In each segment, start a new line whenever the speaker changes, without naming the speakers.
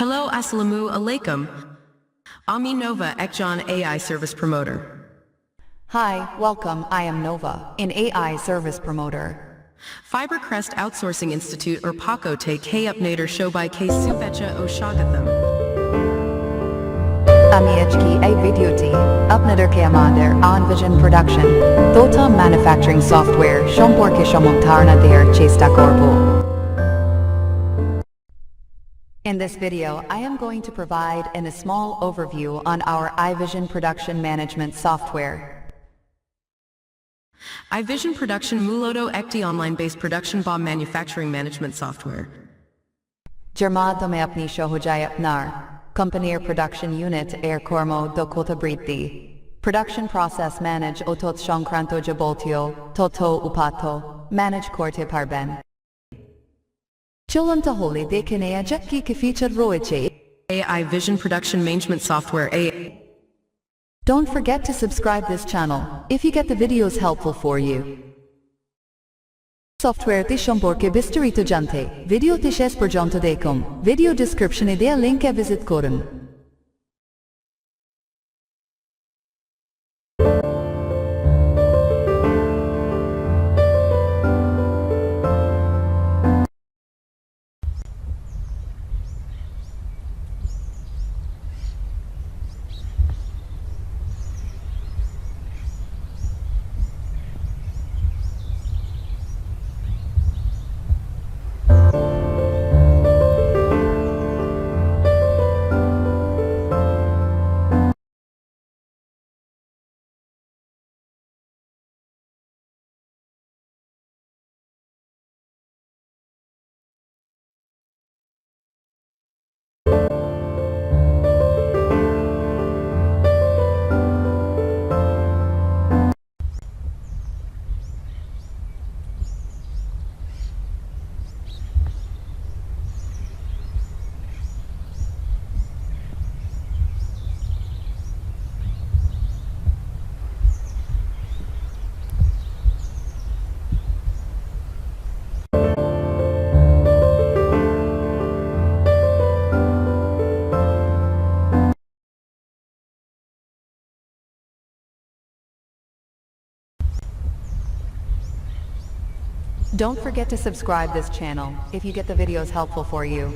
Hello, Assalamu alaikum. Ami Nova Ekjan AI Service Promoter.
Hi, welcome. I am Nova, an AI service promoter.
Fiber Crest Outsourcing Institute or PACO te K upnader show by K Suvecha o Shagatham.
Amiechki a videoti, upnader ke amader iVision production. Totam manufacturing software, shomporke shomoktarna der chesta korpo. In this video, I am going to provide a small overview on our iVision production management software.
iVision Production Mulodo Ekti online-based production bomb manufacturing management software.
Jermad me apni shohujay apnar, company production unit air kormo do kota briti. Production process manage otot shankranto jaboltio, toto upato, manage korte parben. Chilanta holy de kinea jetki ke feature roiche.
AI Vision Production Management Software AI.
Don't forget to subscribe this channel if you get the videos helpful for you. Software te shomporke bistarito jante, video te shes por jonto dekum, video description idea link e visit korun. Don't forget to subscribe this channel if you get the videos helpful for you.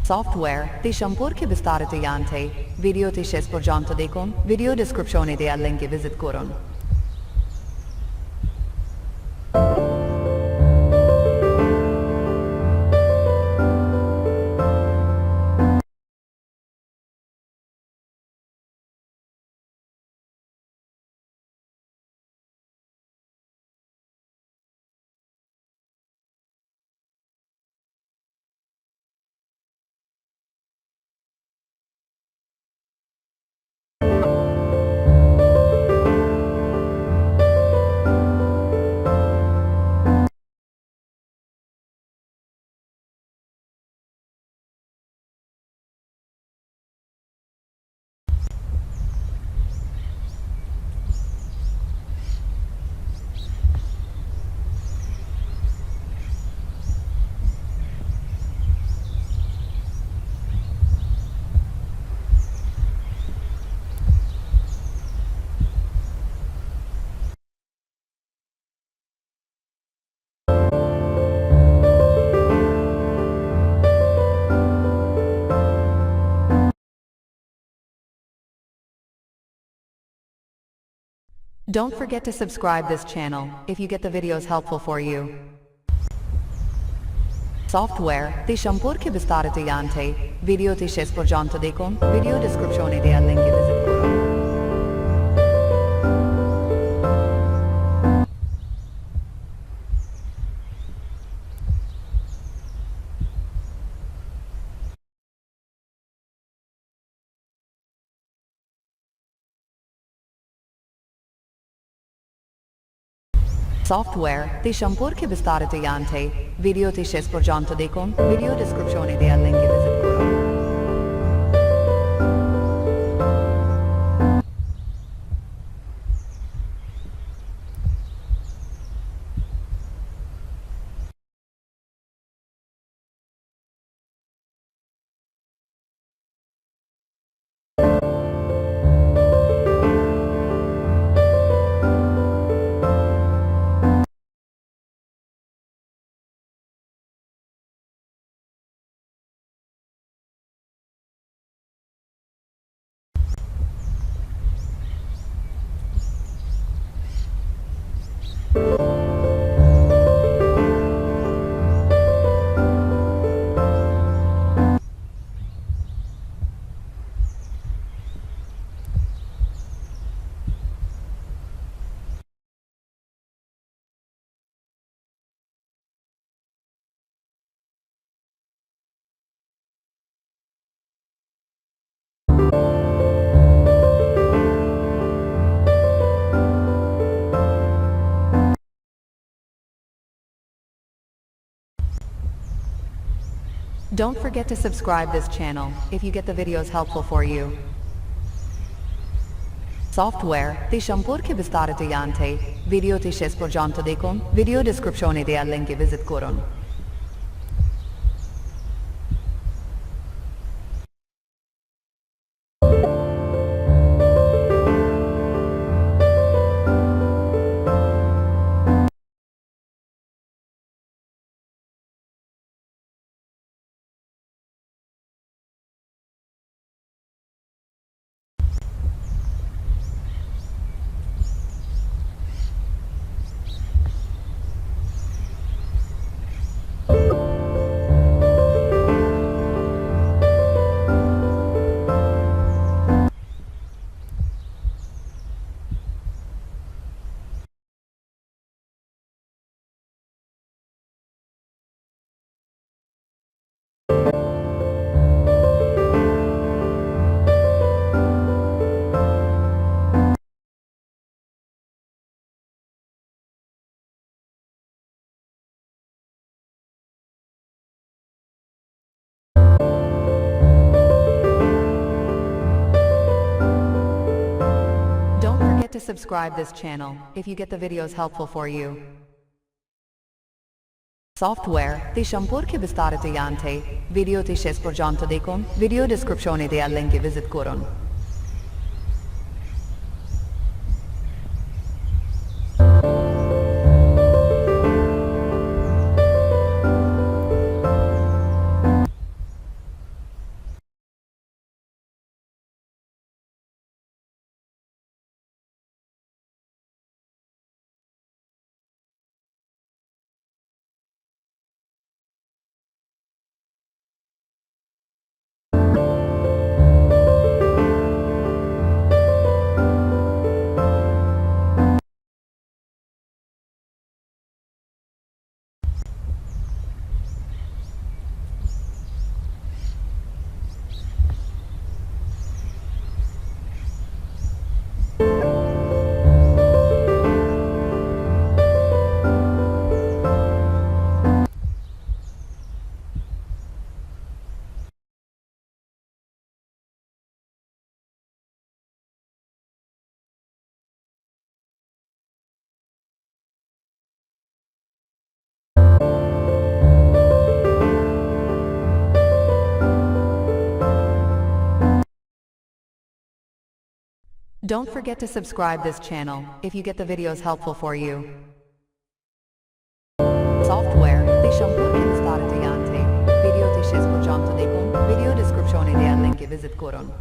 Software te shampur ke bistarito yante, video te shes por janto dekon, video descriptione de link visit koron. Don't forget to subscribe this channel if you get the videos helpful for you. Software te shampur ke bistarito yante, video te shes por janto dekon, video descriptione de link visit koron. Software te shampur ke bistarito yante, video te shes por janto dekon, video descriptione de link visit koron. Don't forget to subscribe this channel if you get the videos helpful for you. Software ti shampur ke bistare të janë te, video ti shes për gjanë të dekon, video descriptioni dhe link e visit kurun. To subscribe this channel if you get the videos helpful for you. Software ti shampur ke bistare të janë te, video ti shes për gjanë të dekon, video descriptioni dhe link e visit kurun. Don't forget to subscribe this channel if you get the videos helpful for you. Software ti shampur ke bistare të janë te, video ti shes për gjanë të dekon, video descriptioni dhe link e visit kurun.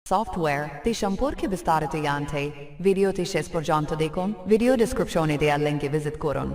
Software ti shampur ke bistare të janë te, video ti shes për gjanë të dekon, video descriptioni dhe link e visit kurun.